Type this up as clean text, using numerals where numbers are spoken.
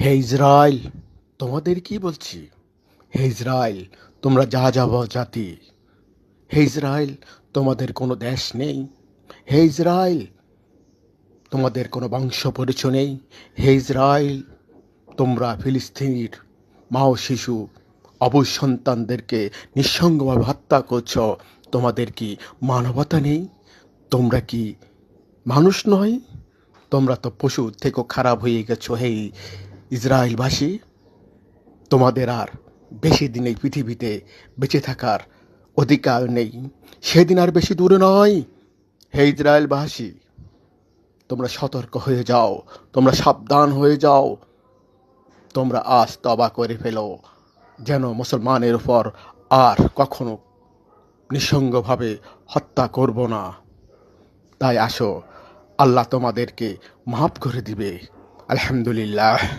হে Israel, তোমাদের কি বলছি? হে ইসরায়েল, তোমরা যা যাব জাতি। হে ইসরায়েল, তোমাদের কোনো দেশ নেই। হে ইসরায়েল, তোমাদের কোনো বংশ পরিচয় নেই। হে ইসরায়েল, তোমরা ফিলিস্তিনির মা ও শিশু অবুঝ সন্তানদেরকে নিঃসঙ্গভাবে হত্যা করছ। তোমাদের কি মানবতা নেই? তোমরা কি মানুষ নয়? তোমরা তো পশু থেকেও খারাপ হয়ে গেছো। হে ইসরায়েলবাসী, তোমাদের আর বেশি দিন এই পৃথিবীতে বেঁচে থাকার অধিকার নেই। সেদিন আর বেশি দূরে নয়। হে ইসরায়েলবাসী, তোমরা সতর্ক হয়ে যাও, তোমরা সাবধান হয়ে যাও। তোমরা আজ তওবা করে ফেলো, যেন মুসলমানের উপর আর কখনো নিঃসঙ্গভাবে হত্যা করব না। তাই আসো, আল্লাহ তোমাদেরকে মাফ করে দিবে। আলহামদুলিল্লাহ।